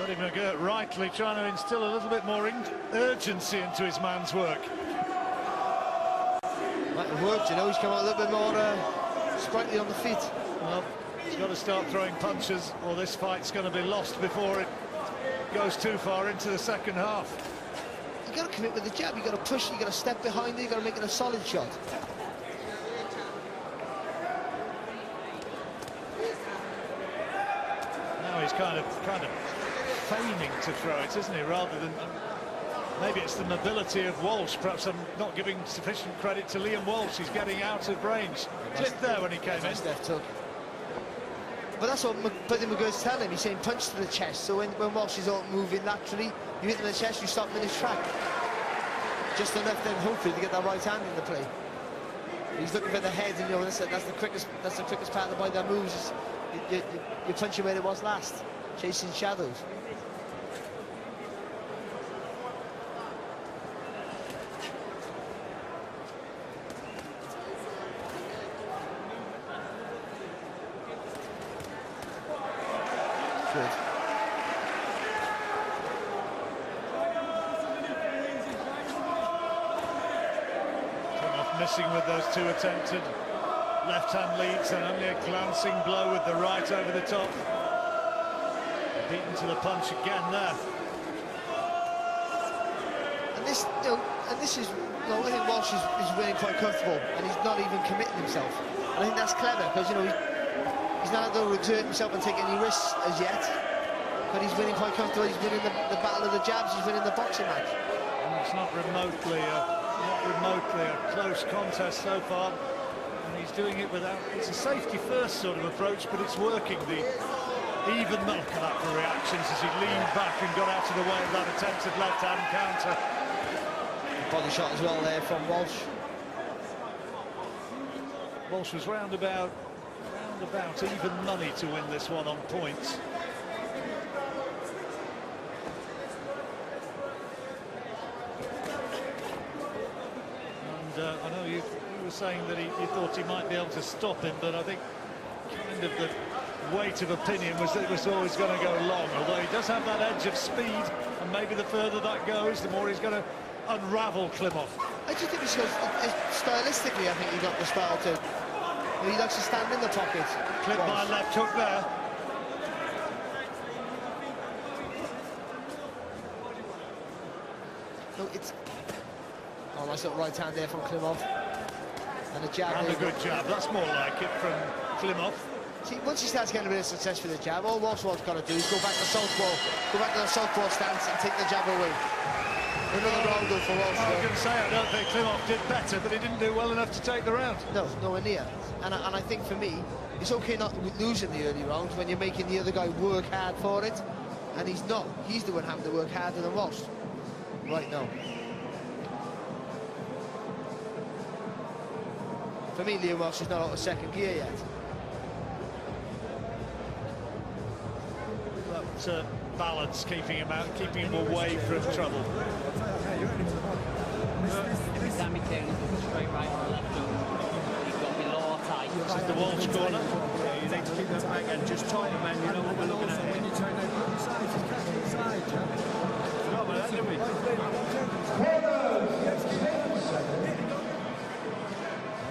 But McGirt rightly trying to instill a little bit more urgency into his man's work. Might have worked, you know, he's come out a little bit more sprightly on the feet. Well, he's got to start throwing punches, or this fight's going to be lost before it goes too far into the second half. You got to commit with the jab, you got to push, you got to step behind it, you got to make it a solid shot. Now he's kind of feigning to throw it, isn't he, rather than... Maybe it's the mobility of Walsh. Perhaps I'm not giving sufficient credit to Liam Walsh. He's getting out of range. Clipped there when he came in. Left hook. But that's what Buddy McGirt's telling him. He's saying punch to the chest. So when Walsh is all moving laterally, you hit him in the chest, you stop him in his track. Just enough then, hopefully, to get that right hand into play. He's looking for the head, and you know that's the quickest part of the body that moves. You punch him where it was last, chasing shadows. Good. Klimov missing with those two attempted left-hand leads, and only a glancing blow with the right over the top. Beaten to the punch again there. And this is, you know, I think Walsh is really quite comfortable, and he's not even committing himself. And I think that's clever, because, you know, he's not going to exert himself and take any risks as yet, but he's winning quite comfortable. He's winning the battle of the jabs. He's winning the boxing match. And it's not remotely a close contest so far, and he's doing it without. It's a safety-first sort of approach, but it's working. The even look at that for reactions as he leaned back and got out of the way of that attempted left-hand counter. Body shot as well there from Walsh. Walsh was round about even money to win this one on points. And I know you were saying that you thought he might be able to stop him, but I think kind of the weight of opinion was that it was always going to go long, although he does have that edge of speed, and maybe the further that goes, the more he's going to unravel Klimov. I just think stylistically, I think he got the style too. He likes to stand in the pocket. Clipped by left hook there. No, it's... Oh, nice little right hand there from Klimov. And a jab. And a good jab. That's more like it from Klimov. See, once he starts getting a bit of success with the jab, all Walsh's got to do is go back to the southpaw stance and take the jab away. Another round goal for Walsh. I was going to say, I don't think Klimov did better, but he didn't do well enough to take the round. No, nowhere near. And I think for me, it's okay not losing the early rounds when you're making the other guy work hard for it, and he's not. He's the one having to work harder than Walsh right now. For me, Liam Walsh is not out of second gear yet. But balance, keeping him out, keeping him away from trouble. Every time he turns, he's a straight right or left hook. He's got below or tight. This is the Walsh corner. Yeah, you need to keep that back and just tighten, man. You know what we're looking at when you turn that inside, just cut it inside, Joe. No, but that's it.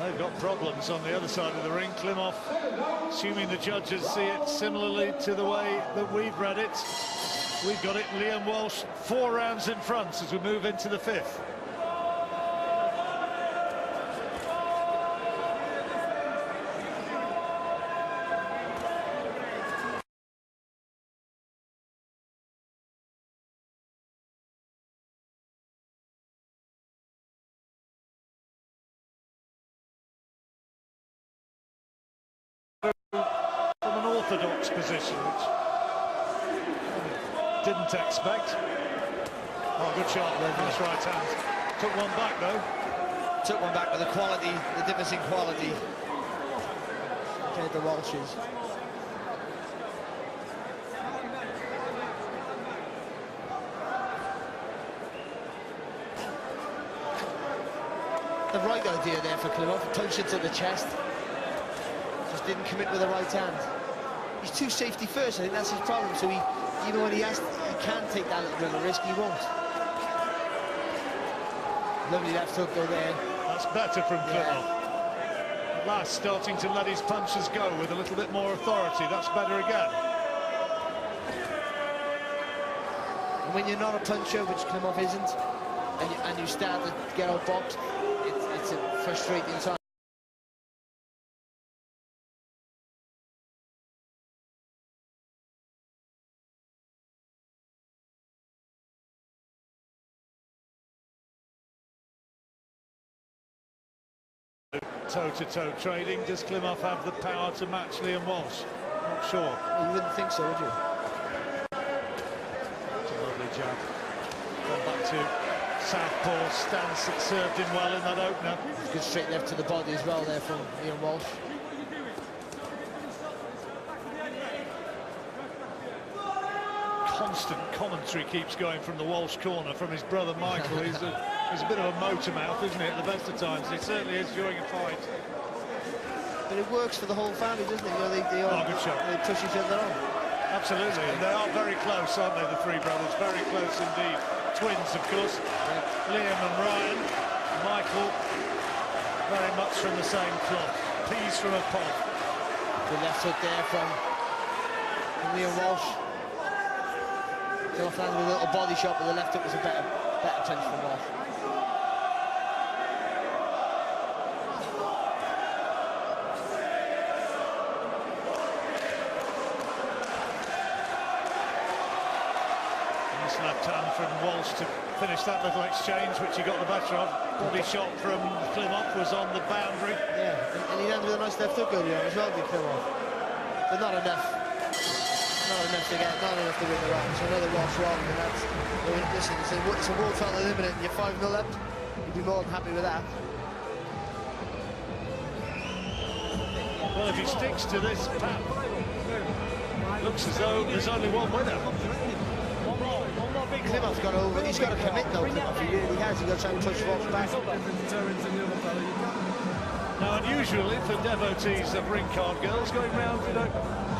They've got problems on the other side of the ring. Klimov, assuming the judges see it similarly to the way that we've read it. We've got it, Liam Walsh, 4 rounds in front as we move into the 5th. From an orthodox position, which didn't expect. Oh, good shot, nice right hand. Took one back though. Took one back with the quality, the difference in quality compared to Walsh's. The right idea there for Klimov, punch it to the chest. Just didn't commit with the right hand. He's too safety first, I think that's his problem. So he, even when he has can take that little bit of risk, he won't. Lovely left hook though there. That's better from Klimov. At last starting to let his punches go with a little bit more authority. That's better again. And when you're not a puncher, which Klimov isn't, and you start to get outboxed, it's a frustrating time. Toe-to-toe trading. Does Klimov have the power to match Liam Walsh? Not sure. Well, you wouldn't think so, would you? It's a lovely jab. Going back to southpaw stance that served him well in that opener. Good straight left to the body as well there from Liam Walsh. Constant commentary keeps going from the Walsh corner from his brother Michael. He's a bit of a motor mouth, isn't he, at the best of times? He certainly is during a fight. But it works for the whole family, doesn't it? You know, they good shot. They push each other on. Absolutely, and they are very close, aren't they, the three brothers? Very close indeed. Twins, of course. Yeah. Liam and Ryan. Michael, very much from the same cloth. Peas from a pod. The left hook there from Liam Walsh. Off landed with a little body shot, but the left hook was a better punch from Walsh. Nice left hand from Walsh to finish that little exchange, which he got the better of. Body shot from Klimov was on the boundary. Yeah, and he landed with a nice left hook earlier on as well, did Klimov. But not enough. Not enough to win the round. So another Walsh wrong, and that's, listen, it's a world title eliminate and you're 5-0 up. You'd be more than happy with that. Well, if he sticks to this path, looks as though there's only one winner. Klimov's got over. He's got to commit though. Klimov, he really has. He's got to try and touch Walsh back. Now, unusually for devotees of ring card girls, going round in a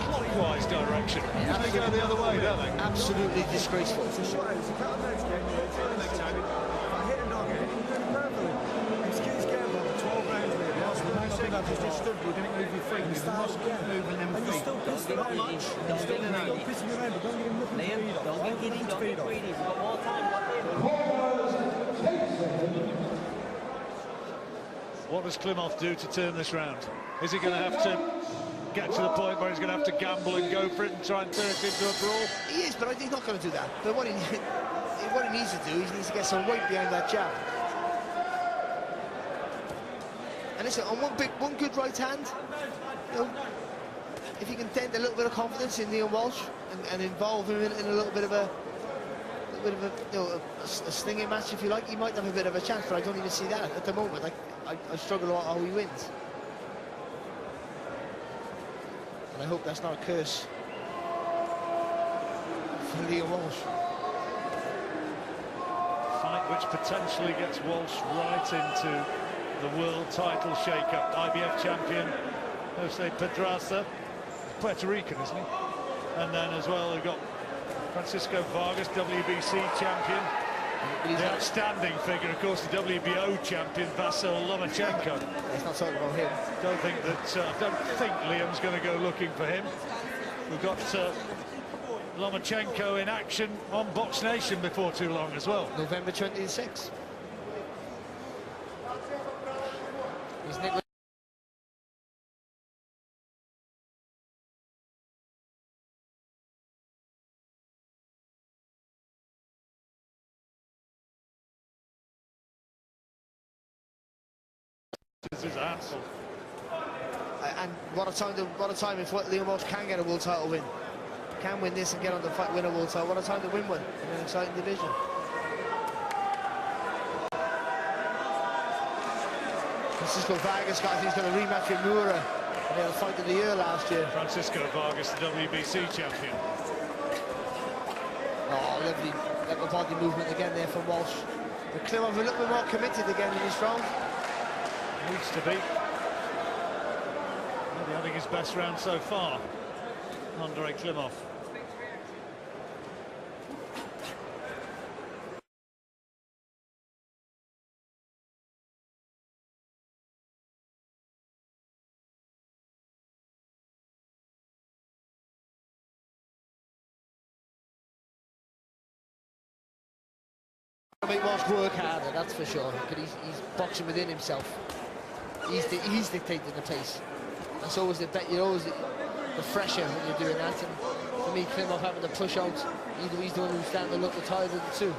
clockwise direction. Usually they go the other way, don't they? Absolutely disgraceful. What does Klimov do to turn this round? Is he going to have to get to the point where he's going to have to gamble and go for it and try and turn it into a brawl? He is, but I think he's not going to do that. But what he needs to do is he needs to get some weight behind that jab. And listen, on one good right hand, you know, if he can dent a little bit of confidence in Liam Walsh and involve him in a little bit of a stinging match, if you like, he might have a bit of a chance. But I don't even see that at the moment. I struggle a lot how he wins. And I hope that's not a curse for Liam Walsh. Fight which potentially gets Walsh right into the world title shake-up. IBF champion Jose Pedraza, Puerto Rican, isn't he? And then as well we've got Francisco Vargas, WBC champion. The outstanding figure, of course, the WBO champion Vasyl Lomachenko. Let's not talk about him. Don't think Liam's going to go looking for him. We've got Lomachenko in action on Box Nation before too long as well. November 26th. He's Nick. This is Ansel. And what a time if Liam Walsh can get a world title win. Can win this and get on the fight, win a world title. What a time to win one in an exciting division. Francisco Vargas, guys, he's got a rematch with Moura. They had a fight of the year last year. Francisco Vargas, the WBC champion. Oh, lovely little body movement again there from Walsh. But Klimov a little bit more committed again in this round. Needs to be. Maybe having his best round so far, Andrey Klimov. Make Walsh work harder, that's for sure. Because he's boxing within himself. He's dictating the pace. That's always the fresher when you're doing that. And for me, Klimov having to push out. He's the one who's starting to look the tired of the two.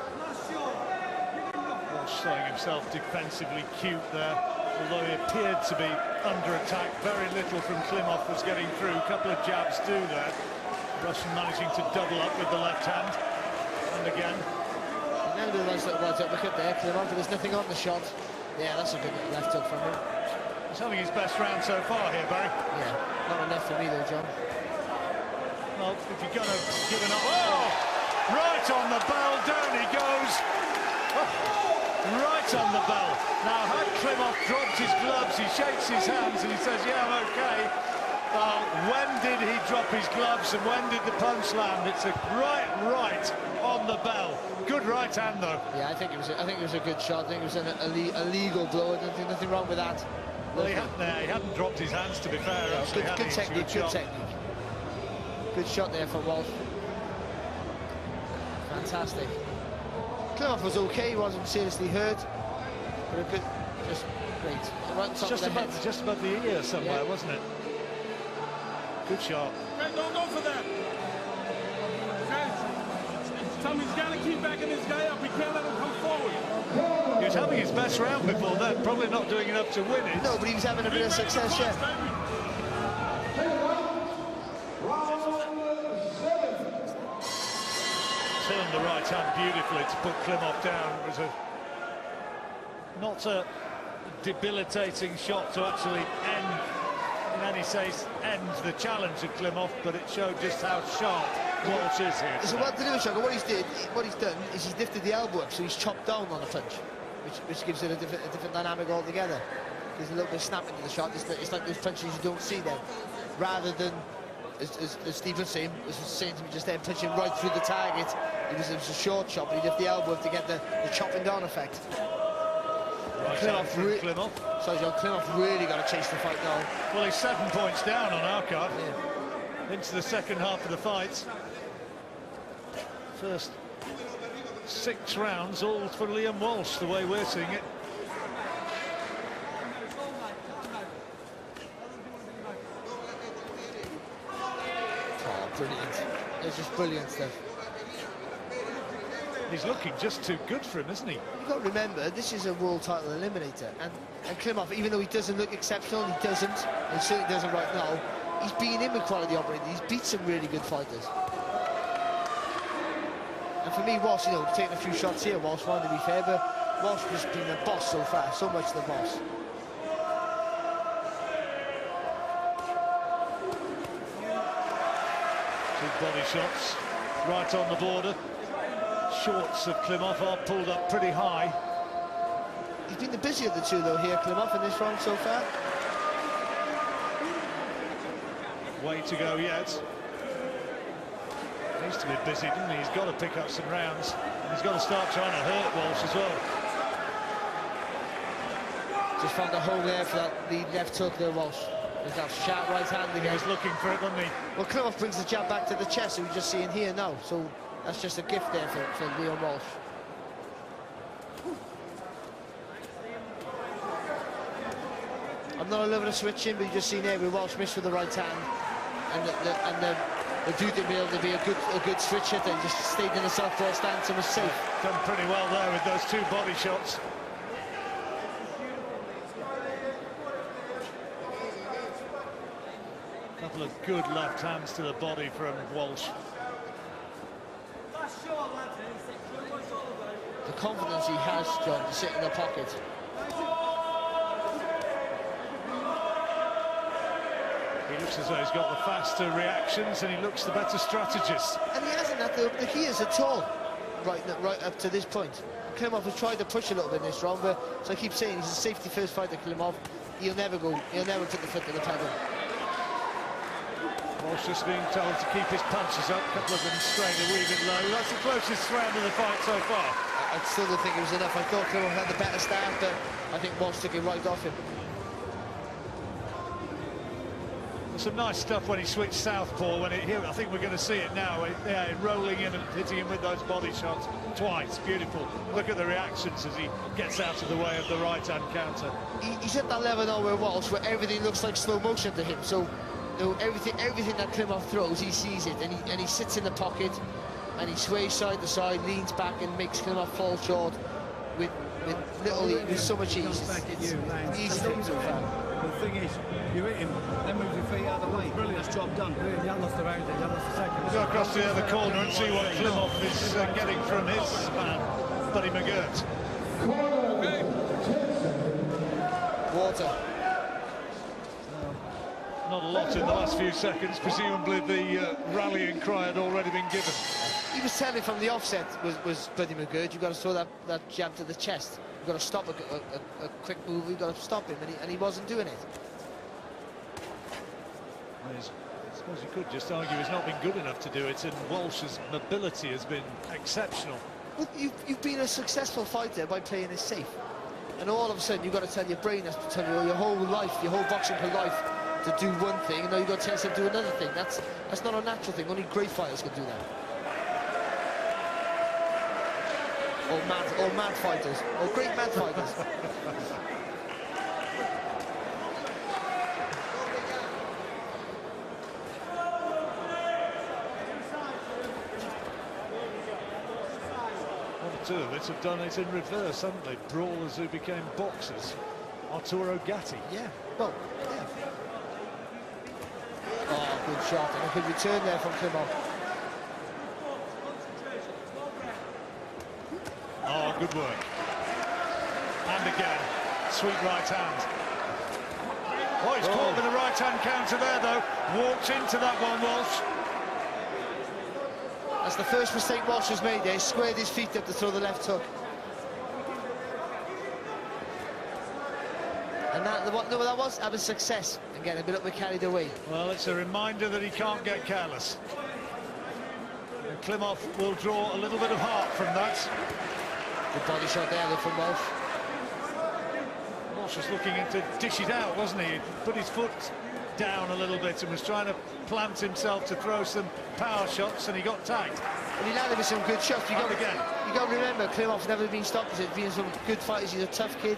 Walsh showing himself defensively cute there, although he appeared to be under attack. Very little from Klimov was getting through. A couple of jabs do there. Russian managing to double up with the left hand. And again. And then a nice little right uppercut there, Klimov, but there's nothing on the shot. Yeah, that's a good left hook from him. He's having his best round so far here, Barry. Yeah, not enough for me though, John. Well, if you're going to give an... Oh! Right on the bell, down he goes. Oh, right on the bell. Now, had Klimov dropped his gloves, he shakes his hands and he says, yeah, I'm okay. When did he drop his gloves and when did the punch land? It's a right on the bell. Good right hand, though. Yeah, I think it was a good shot. I think it was a legal blow. I don't think nothing wrong with that. Well, he hadn't dropped his hands, to be fair. Yeah, good technique, good technique. Good shot there for Walsh. Fantastic. Klimov was okay, he wasn't seriously hurt. But a good, just great. Right on top of the head. Just above the ear somewhere, yeah. Wasn't it? Good shot. Hey, don't go for that. Tommy's got to keep backing this guy up. We can't let him come forward. He was having his best round before that, probably not doing enough to win it. No, but he was having a bit of success, yeah. Turned the right hand beautifully to put Klimov down. It was not a debilitating shot to actually end, in any sense, end the challenge of Klimov, but it showed just how sharp Walsh is here. So what to do with Shaka, what he's done is he's lifted the elbow up, so he's chopped down on a punch, which gives it a different dynamic altogether. There's a little bit of snap into the shot. It's like those punches you don't see then, rather than, as Steve was saying to me just then, punching right through the target. It was a short shot, but he lifted the elbow up to get the chopping down effect. Klimov. So John, Klimov really got to chase the fight now. Well, he's 7 points down on our card. Yeah. Into the second half of the fight. First 6 rounds, all for Liam Walsh, the way we're seeing it. Oh, brilliant. It's just brilliant stuff. He's looking just too good for him, isn't he? You've got to remember, this is a world title eliminator, and Klimov, even though he doesn't look exceptional, he doesn't, and he certainly doesn't right now, he's been in with quality operators, he's beat some really good fighters. And for me, Walsh, you know, taking a few shots here, Walsh wanted to be fair, but Walsh has been the boss so far, so much the boss. Two body shots, right on the border. Shorts of Klimov are pulled up pretty high. He's been the busier of the two, though, here, Klimov, in this round so far. Way to go yet. Needs to be busy, doesn't he? He's got to pick up some rounds. And he's got to start trying to hurt Walsh as well. Just found a hole there for that lead left hook there, Walsh. There's that sharp right hand again. He's looking for it, wasn't he? Well, Klimov brings the jab back to the chest, so we're just seeing here now. So that's just a gift there for Liam Walsh. I'm not a lover of switching, but you just seen there with Walsh missed with the right hand, and the dude to be able to be a good switch hitter, just stayed in a southpaw stance and was safe. Done pretty well there with those 2 body shots. Couple of good left hands to the body from Walsh. The confidence he has, John, to sit in the pocket. He looks as though he's got the faster reactions and he looks the better strategist. And he hasn't had the gears at all, right up to this point. Klimov has tried to push a little bit in this round, but as I keep saying, he's a safety first fighter, Klimov. He'll never put the foot to the pedal. Walsh just being told to keep his punches up, a couple of them straying a wee bit low. That's the closest round of the fight so far. I still don't think it was enough. I thought Klimov had the better start, but I think Walsh took it right off him. The Some nice stuff when he switched southpaw. Here, I think we're going to see it now. Yeah, rolling in and hitting him with those body shots twice. Beautiful. Look at the reactions as he gets out of the way of the right-hand counter. He's at that level now where Walsh, where everything looks like slow motion to him. So, you know, everything that Klimov throws, he sees it, and he sits in the pocket, and he sways side to side, leans back, and makes Klimov fall short with so much ease. It's an easy thing so far. The thing is, you hit him, then move your feet out of the way. Brilliant, that's job done. You lost the round, you lost the second. We'll go across the other corner and see what Klimov is getting from his man, Buddy McGirt. Water. Not a lot in the last few seconds. Presumably the rallying cry had already been given. He was telling from the offset was Buddy McGirt, you've got to throw that jab to the chest. You've got to stop a quick move, you've got to stop him, and he wasn't doing it. I suppose you could just argue he's not been good enough to do it, and Walsh's mobility has been exceptional. Well, you've been a successful fighter by playing it safe. And all of a sudden, you've got to tell your brain, has to tell you your whole life, your whole boxing for life, to do one thing, and now you've got to tell yourself to do another thing. That's not a natural thing. Only great fighters can do that. Or mad fighters, or great mad fighters. One or two of it have done it in reverse, haven't they? Brawlers who became boxers. Arturo Gatti. Yeah, well, yeah. Oh, good shot, and a good return there from Klimov. Oh, good work. And again, sweet right hand. Oh, he's caught with a right-hand counter there, though. Walked into that one, Walsh. That's the first mistake Walsh has made there. He squared his feet up to throw the left hook. And that was a success. Again, a bit carried away. Well, it's a reminder that he can't get careless. And Klimov will draw a little bit of heart from that. Good body shot there from Walsh. Walsh was looking to dish it out, wasn't he? He put his foot down a little bit and was trying to plant himself to throw some power shots, and he got tagged. And he landed with some good shots. You got to remember, Klimov's never been stopped. He's been some good fighters. He's a tough kid.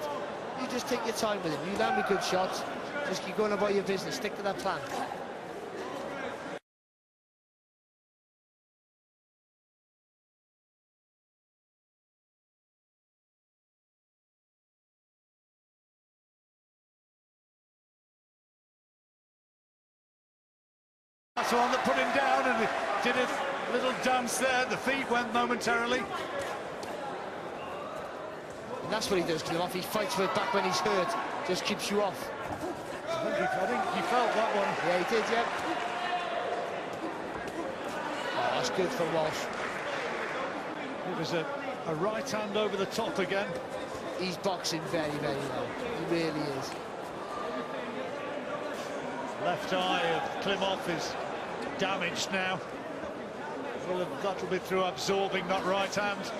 You just take your time with him. You land with good shots. Just keep going about your business. Stick to that plan. That's the one that put him down, and did a little dance there. The feet went momentarily. And that's what he does, Klimov. He fights for it back when he's hurt. Just keeps you off. I think he felt that one. Yeah, he did, yeah. Oh, that's good for Walsh. It was a right hand over the top again. He's boxing very, very well. He really is. Left eye of Klimov is damaged now. Well, that'll be through absorbing that right hand.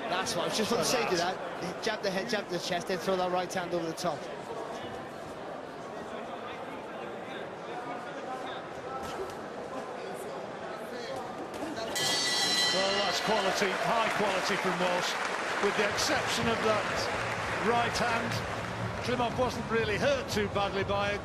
That's what I was just going to say to that. Jab the head, jab the chest, then throw that right hand over the top. Well, that's quality, high quality from Walsh. With the exception of that right hand, Klimov wasn't really hurt too badly by it.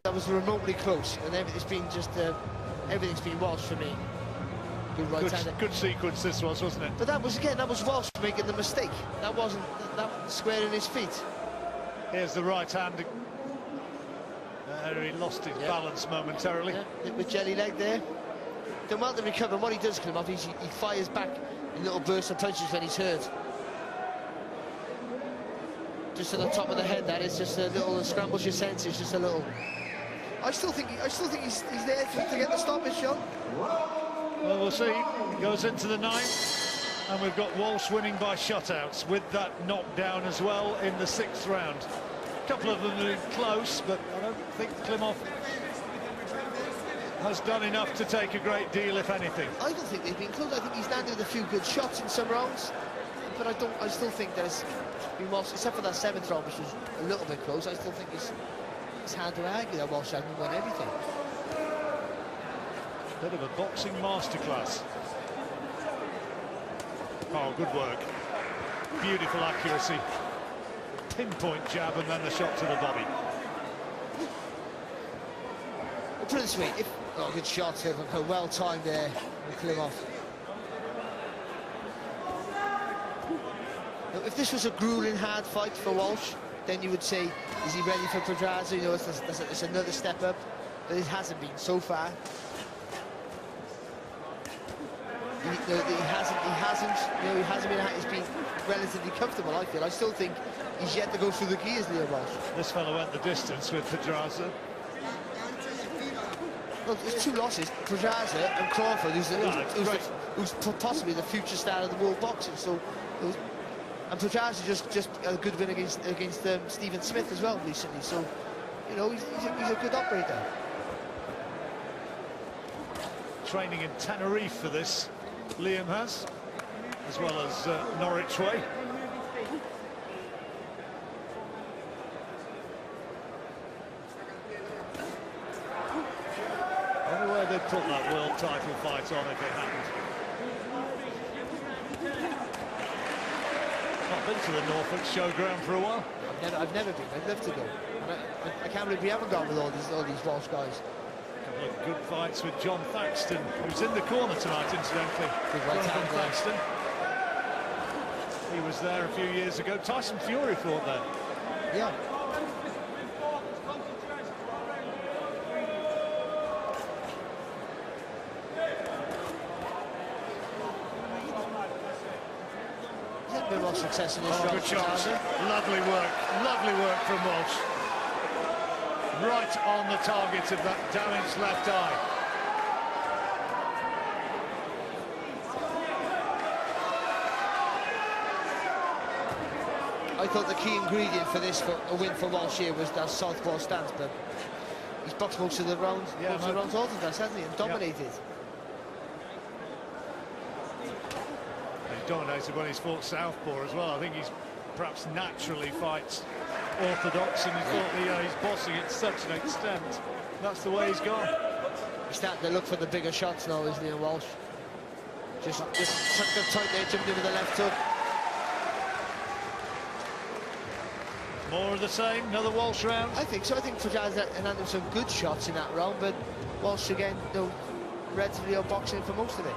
That was remotely close, and everything's been Walsh for me. Good right hand. Good sequence this was, wasn't it? But that was Walsh making the mistake. That wasn't squaring his feet. Here's the right hand. He lost his balance momentarily. Yeah, with jelly leg there. Done well to recover. What he does, Klimov, he fires back in little bursts of punches when he's hurt. Just at the top of the head, that is just a little scrambles your senses, just a little. I still think he's there to get the stoppage, Sean. Well, we'll see. He goes into the ninth, and we've got Walsh winning by shutouts with that knockdown as well in the 6th round. A couple of them are close, but I don't think Klimov has done enough to take a great deal, if anything. I don't think they've been close. I think he's landed a few good shots in some rounds, but I still think there's been Walsh, except for that 7th round, which was a little bit close. I still think it's hard to argue that Walsh hasn't won everything. Bit of a boxing masterclass. Oh, good work. Beautiful accuracy. Pinpoint jab and then the shot to the body. Put it this way, good shot, well timed there with Klimov. If this was a grueling, hard fight for Walsh, then you would say, is he ready for Pedraza? You know, it's another step up, but it hasn't been so far. He hasn't been. He's been relatively comfortable, I feel. I still think he's yet to go through the gears, Liam Walsh. This fellow went the distance with Pedraza. Look, there's 2 losses, Pedraza and Crawford, who's possibly the future star of the world boxing. So, and Pedraza just a good win against Stephen Smith as well recently. So, you know, he's a good operator. Training in Tenerife for this, Liam has, as well as Norwich way. They'd put that world title fight on if it happened. Not been to the Norfolk Showground for a while. I've never been. I'd love to go. And I can't believe we haven't gone with all these Walsh guys. A couple of good fights with John Thaxton, who's in the corner tonight, incidentally. Jonathan Thaxton. He was there a few years ago. Tyson Fury fought there. Yeah. Bit more success in this round. Good shots. Lovely work from Walsh. Right on the target of that damaged left eye. I thought the key ingredient for this, for a win for Walsh here, was that southpaw stance, but he's boxed most of the rounds, orthodox, hasn't he, and dominated. Dominated when he's fought southpaw as well. I think he's perhaps naturally fights orthodox, and he thought he's bossing it to such an extent. That's the way he's gone. He's starting to look for the bigger shots now, isn't he, Walsh? Just tucked up tight there, jumped in with the left hook. More of the same, another Walsh round? I think so. I think Pedraza landed some good shots in that round, but Walsh again, relatively outboxing for most of it.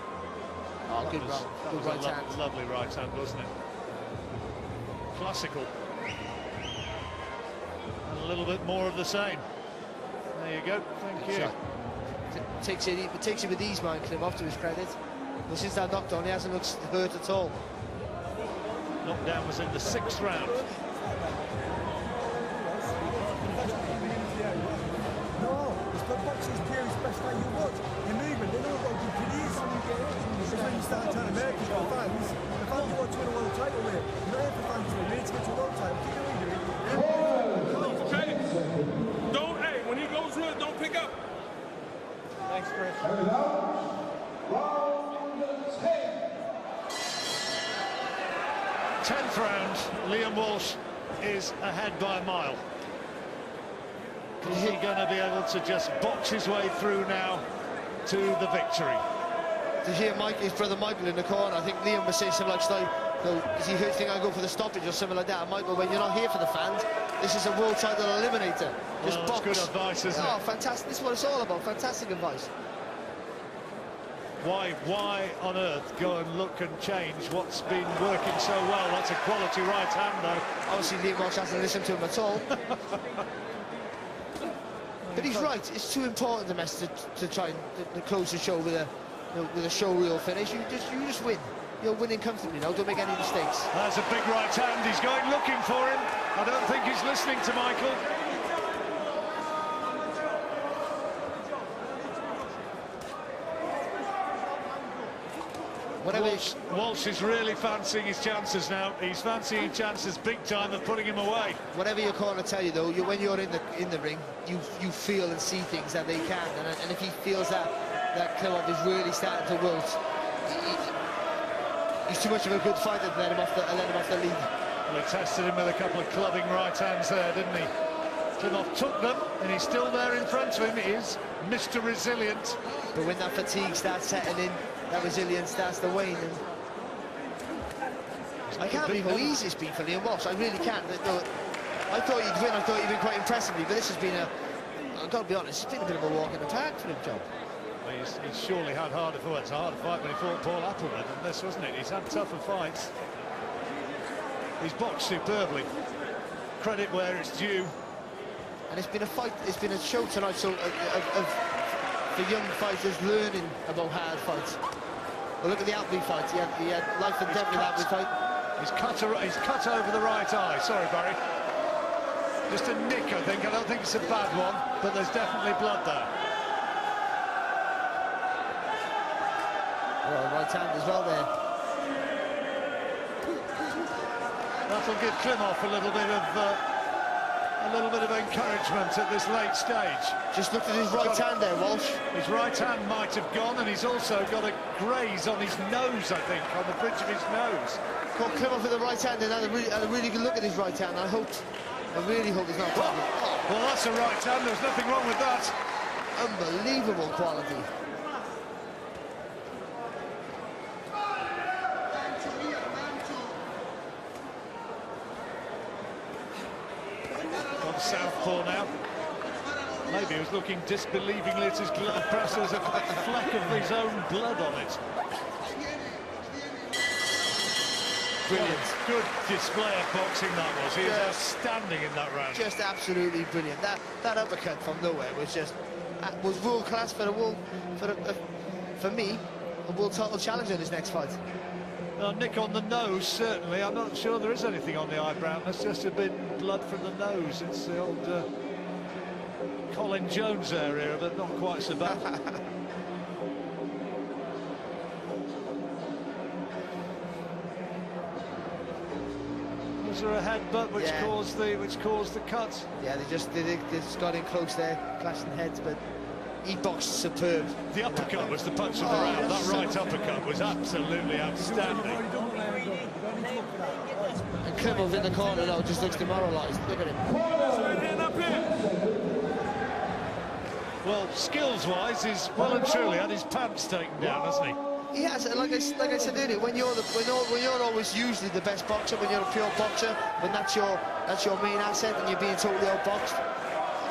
Oh, good round. Good right hand. Lovely right hand, wasn't it? Classical. And a little bit more of the same. There you go. Thank you. Takes it with ease, man, Klimov, to his credit. But since that knockdown, he hasn't looked hurt at all. Knockdown was in the 6th round. No, it's the boxers pure best way you watch. The movement, they know what good it is. Because when you start telling Americans got fans, the fans want to win a world title with it. You're not here for fans to win, you're here to get to a world title. Keep doing what you're doing. Okay? Don't, hey, when he goes with it, don't pick up. Thanks, Chris. Round 10. 10th round, Liam Walsh is ahead by a mile. Is he going to be able to just box his way through now to the victory? To hear his brother Michael in the corner, I think Liam was saying something like, is he hurt? Think I'll go for the stoppage or something like that? And Michael, when you're not here for the fans, this is a world title eliminator. Just box. That's good advice, isn't it? Oh, fantastic. This is what it's all about. Fantastic advice. Why on earth go and look and change what's been working so well? That's a quality right hand, though. Obviously, Liam Walsh hasn't listened to him at all. But he's right. It's too important, the mess, to try and close the show with a show reel finish. You just win. You're winning comfortably now. Don't make any mistakes. That's a big right hand. He's going looking for him. I don't think he's listening to Michael. Walsh is really fancying his chances now. He's fancying his chances big time and putting him away. Whatever your corner tell you, though, when you're in the ring, you feel and see things that they can't. And if he feels that Klimov is really starting to wilt, he's too much of a good fighter to let him off the lead. Well, he tested him with a couple of clubbing right hands there, didn't he? Klimov took them, and he's still there in front of him. He is Mr. Resilient. But when that fatigue starts setting in, that resilience starts to wane. And I can't believe how easy it's been for Liam Walsh. I really can't. No, I thought he'd win. I thought he'd win quite impressively. But this has been I've got to be honest, it's been a bit of a walk in the park for him, John. Well, he's surely had harder fights. It's a harder fight when he fought Paul Appleman than this, wasn't it? He's had tougher fights. He's boxed superbly. Credit where it's due. And it's been a fight. It's been a show tonight. So for young fighters learning about hard fights. Well, look at the Andrey fight. He had life and death with that fight. He's cut over the right eye. Sorry, Barry. Just a nick, I think. I don't think it's a bad one, but there's definitely blood there. Well, right hand as well there. That'll give Klimov a little bit of encouragement at this late stage. Just looked at his right hand there, Walsh. His right hand might have gone, and he's also got a graze on his nose, I think, on the bridge of his nose. Got Klimov with the right hand and had a really good look at his right hand. I really hope there's not a problem. Oh. Well, that's a right hand. There's nothing wrong with that. Unbelievable quality. On southpaw now. Maybe he was looking disbelievingly at his glove press. There's a fleck of his own blood on it. Brilliant. Good display of boxing that was. He was outstanding in that round. Just absolutely brilliant. That uppercut from nowhere was world class for me, a world title challenge in his next fight. Nick on the nose, certainly. I'm not sure there is anything on the eyebrow. That's just a bit blood from the nose. It's the old Colin Jones area, but not quite so bad. Was there a headbutt which caused the cut? Yeah, they just got in close there, clashing heads, but he boxed superb. The uppercut was the punch of the round. That right uppercut was absolutely outstanding. And Klimov in the corner now just looks demoralised. Look at him. Well, skills-wise, he's well and truly had his pants taken down, hasn't he? He has, like I said earlier, when you're always usually the best boxer, when you're a pure boxer, when that's your main asset, and you're being totally outboxed,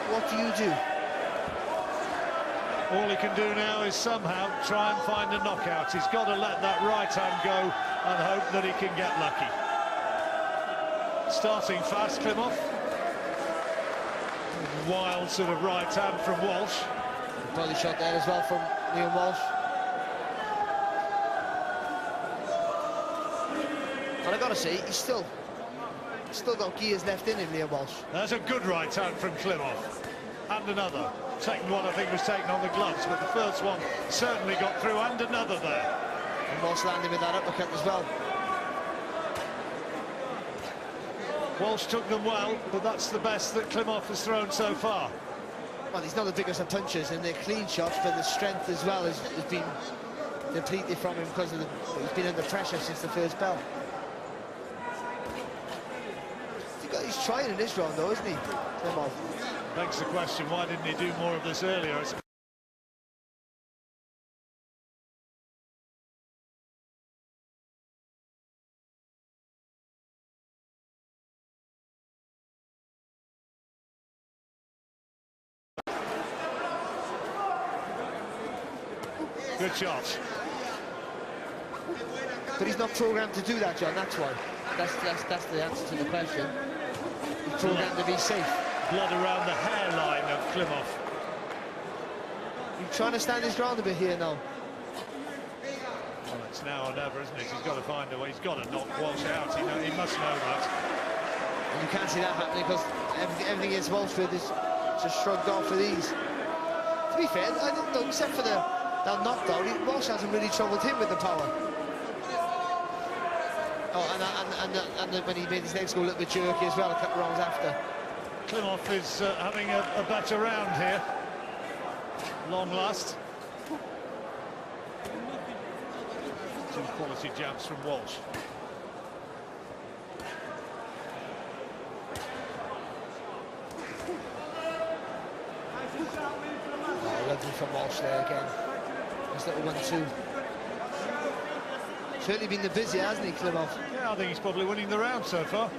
what do you do? All he can do now is somehow try and find a knockout. He's got to let that right hand go and hope that he can get lucky. Starting fast, Klimov. Wild sort of right hand from Walsh. Body shot there as well from Liam Walsh. But I gotta say, he's still got gears left in him, Liam Walsh. That's a good right hand from Klimov. And another. Second one, I think, was taken on the gloves, but the first one certainly got through, and another there. And Walsh landing with that uppercut as well. Walsh took them well, but that's the best that Klimov has thrown so far. Well, he's not the biggest of punchers, and they're clean shots, but the strength as well has been depleted from him because of he's been under pressure since the first bell. He's trying in this round, though, isn't he? Klimov. Begs the question, why didn't he do more of this earlier? Good shot. But he's not programmed to do that, John, that's why. That's the answer to the question. He's programmed to be safe. Blood around the hairline of Klimov. He's trying to stand his ground a bit here now. Well, it's now or never, isn't it? He's got to find a way. He's got to knock Walsh out. He must know that. And you can't see that happening because everything against Walshford is just shrugged off with ease. To be fair, I don't know, except for that knockdown, Walsh hasn't really troubled him with the power. Oh, and when he made his legs go a little bit jerky as well a couple of rounds after. Klimov is having a better round here. Long last. Two quality jabs from Walsh. Oh, lovely from Walsh there again. His little 1-2. Certainly been the busier, hasn't he, Klimov? Yeah, I think he's probably winning the round so far.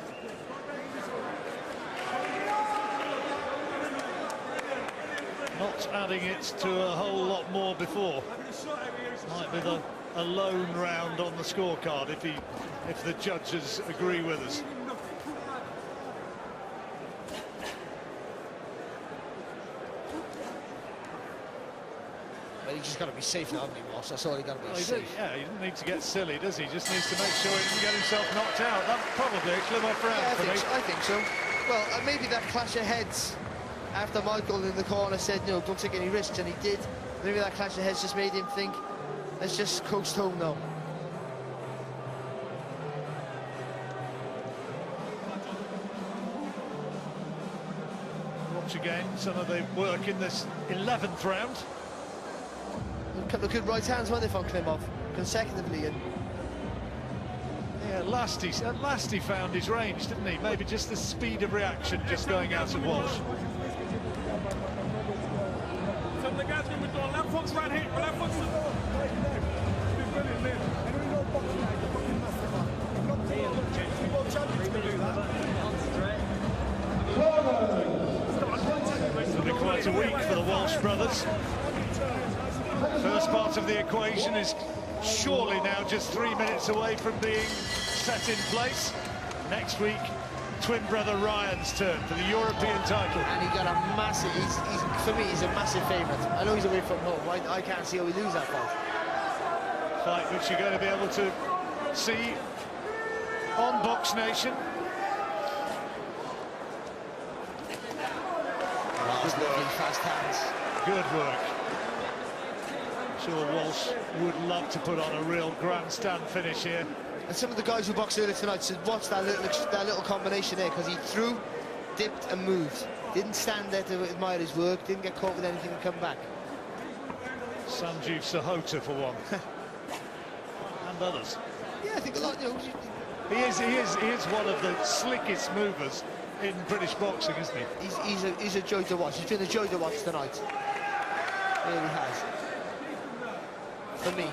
Not adding it to a whole lot more before. Might be a lone round on the scorecard if the judges agree with us. Well, he's just got to be safe now, hasn't he, Walsh? That's all he got to be, safe. Yeah, he doesn't need to get silly, does he? He just needs to make sure he doesn't get himself knocked out. That's probably a Klimov round for me. I think so. Well, maybe that clash of heads after Michael in the corner said, no, don't take any risks, and he did. Maybe that clash of heads just made him think, let's just coast home now. Watch again some of the work in this 11th round. A couple of good right hands, weren't they, from Klimov, consecutively. And yeah, at last he found his range, didn't he? Maybe just the speed of reaction just going out of Walsh. Some of the guys gonna be throwing left hooks, right hand, left hooks. It'll be quite a week for the Walsh brothers. First part of the equation is surely now just 3 minutes away from being set in place. Next week, twin brother Ryan's turn for the European title. he got a massive, for me, he's a massive favourite. I know he's away from home. I can't see how we lose that fight. Fight which you're going to be able to see on Box Nation. Good work, fast hands. Good work. I'm sure Walsh would love to put on a real grandstand finish here. And some of the guys who boxed earlier tonight said, watch that little combination there, because he threw, dipped and moved. Didn't stand there to admire his work, didn't get caught with anything and come back. Sanjeev Sahota for one. And others. Yeah, I think a lot, you know. He is one of the slickest movers in British boxing, isn't he? He's a joy to watch. He's been a joy to watch tonight. Really has. For me.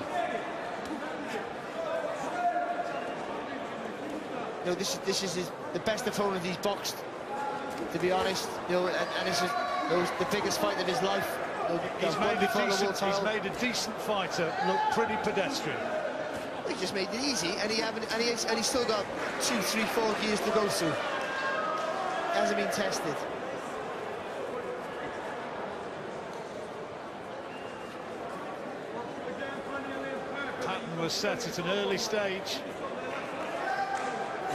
You know, this is the best opponent he's boxed, to be honest. You know, and this is the biggest fight of his life. You know, he's made a decent fighter look pretty pedestrian. He just made it easy, and he's still got 2, 3, 4 years to go through. He hasn't been tested. Pattern was set at an early stage.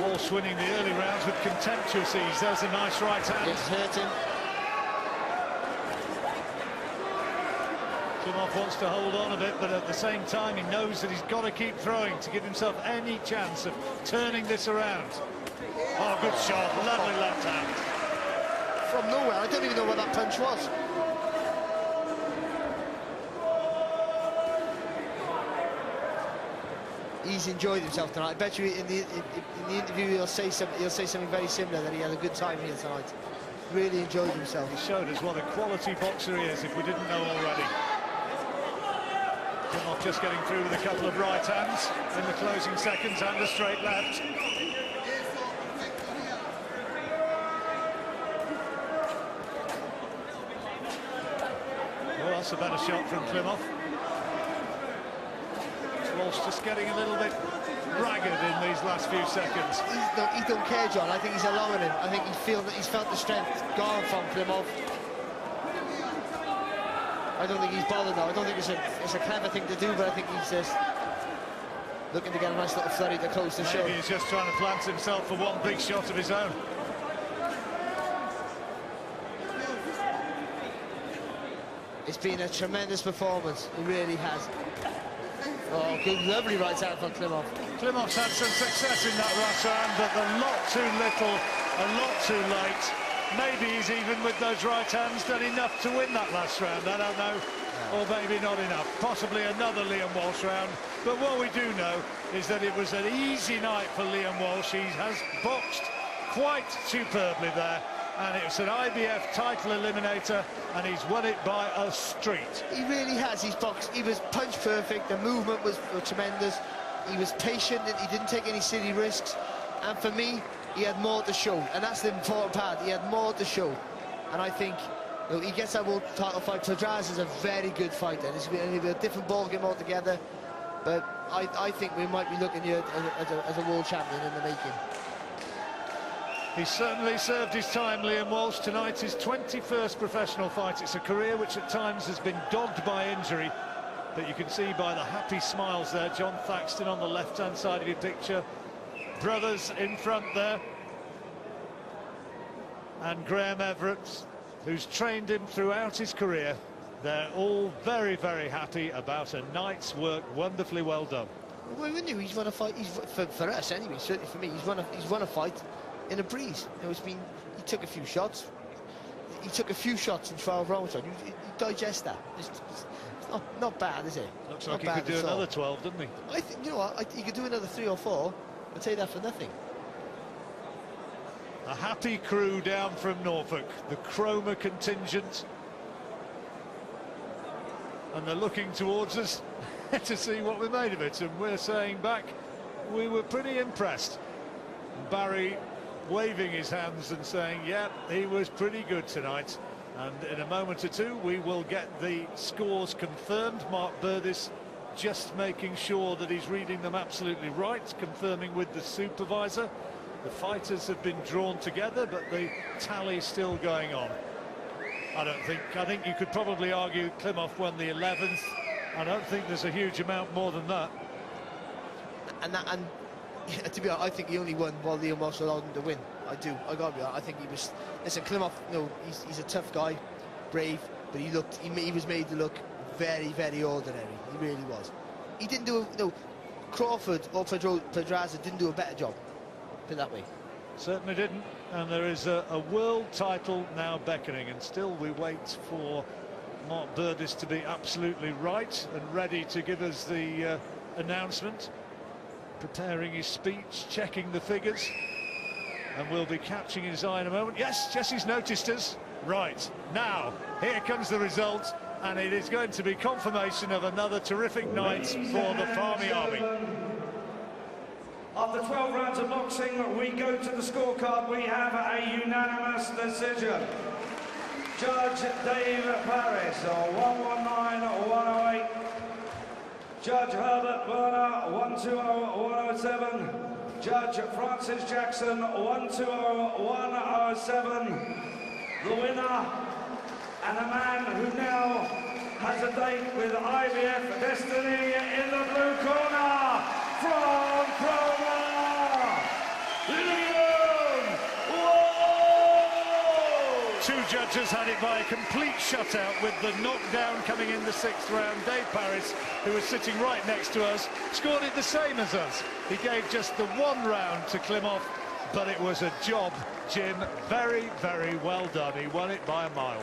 Walsh winning the early rounds with contemptuous ease. There's a nice right hand. It's hurt him. Klimov wants to hold on a bit, but at the same time he knows that he's got to keep throwing to give himself any chance of turning this around. Oh, good shot, lovely left hand. From nowhere, I don't even know what that punch was. He's enjoyed himself tonight. I bet you in the interview he'll say something very similar, that he had a good time here tonight. Really enjoyed himself. He showed us what a quality boxer he is, if we didn't know already. Klimov just getting through with a couple of right hands in the closing seconds and a straight left. Well, that's a better shot from Klimov. Walsh just getting a little bit ragged in these last few seconds. He don't care, John. I think he's allowing him. I think he's felt the strength gone from Klimov. I don't think he's bothered now. I don't think it's a clever thing to do, but I think he's just looking to get a nice little flurry to close the show. Maybe he's just trying to plant himself for one big shot of his own. It's been a tremendous performance. It really has. Oh, good, lovely right hand from Klimov. Klimov's had some success in that last round, but a lot too little, a lot too late. Maybe he's even with those right hands done enough to win that last round, I don't know. Or maybe not enough. Possibly another Liam Walsh round. But what we do know is that it was an easy night for Liam Walsh. He has boxed quite superbly there. And it's an IBF title eliminator, and he's won it by a street. He really has. He's boxed. He was punch perfect. The movement was tremendous. He was patient. He didn't take any silly risks. And for me, he had more to show. And that's the important part. He had more to show. And I think, you know, he gets that world title fight. Pedraza is a very good fighter. It's going to be a different ballgame altogether. But I think we might be looking here as a world champion in the making. He's certainly served his time, Liam Walsh. Tonight his 21st professional fight. It's a career which at times has been dogged by injury, but you can see by the happy smiles there. John Thaxton on the left-hand side of your picture. Brothers in front there. And Graham Everett, who's trained him throughout his career. They're all very, very happy about a night's work. Wonderfully well done. Well, we knew he's won a fight. For us anyway, certainly for me, he's won a fight in a breeze. You know, he took a few shots. He took a few shots in 12 rounds. You digest that. It's not bad, is it? Looks like he could do another 12, doesn't he? I think, you know what, he could do another 3 or 4. I'd say that for nothing. A happy crew down from Norfolk, the Chroma contingent. And they're looking towards us to see what we made of it. And we're saying back, we were pretty impressed. Barry waving his hands and saying, yeah, he was pretty good tonight. And in a moment or two, we will get the scores confirmed. Mark Burdis just making sure that he's reading them absolutely right, confirming with the supervisor. The fighters have been drawn together, but the tally's still going on. I think you could probably argue Klimov won the 11th. I don't think there's a huge amount more than that. And to be honest, I think he only won while Liam Walsh allowed him to win. I do. I gotta be honest. I think he was. Listen, Klimov, you know, he's a tough guy, brave, but he was made to look very, very ordinary. He really was. He didn't do. Crawford or Pedraza didn't do a better job. Put it that way. Certainly didn't. And there is a world title now beckoning, and still we wait for Mark Burdis to be absolutely right and ready to give us the announcement. Preparing his speech, checking the figures, and we'll be catching his eye in a moment. Yes, Jesse's noticed us. Right, now, here comes the result, and it is going to be confirmation of another terrific night for the Farmy Army. After 12 rounds of boxing, we go to the scorecard. We have a unanimous decision. Judge Dave Paris, 119-108. Judge Herbert Berner, 120-107. Judge Francis Jackson, 120-107. The winner, and a man who now has a date with IBF Destiny in the blue corner, from Chroma, Liam Walsh! Two judges had it by a complete shutout, with the knockdown coming in the 6th round. Dave Paris, who was sitting right next to us, scored it the same as us. He gave just the 1 round to Klimov, but it was a job, Jim. Very, very well done. He won it by a mile.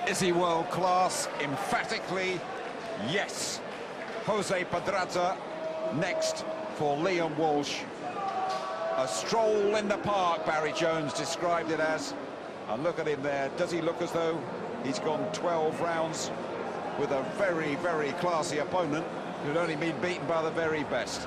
Is he world class? Emphatically, yes. Jose Pedraza next for Liam Walsh. A stroll in the park, Barry Jones described it as. And look at him there. Does he look as though he's gone 12 rounds with a very, very classy opponent who'd only been beaten by the very best?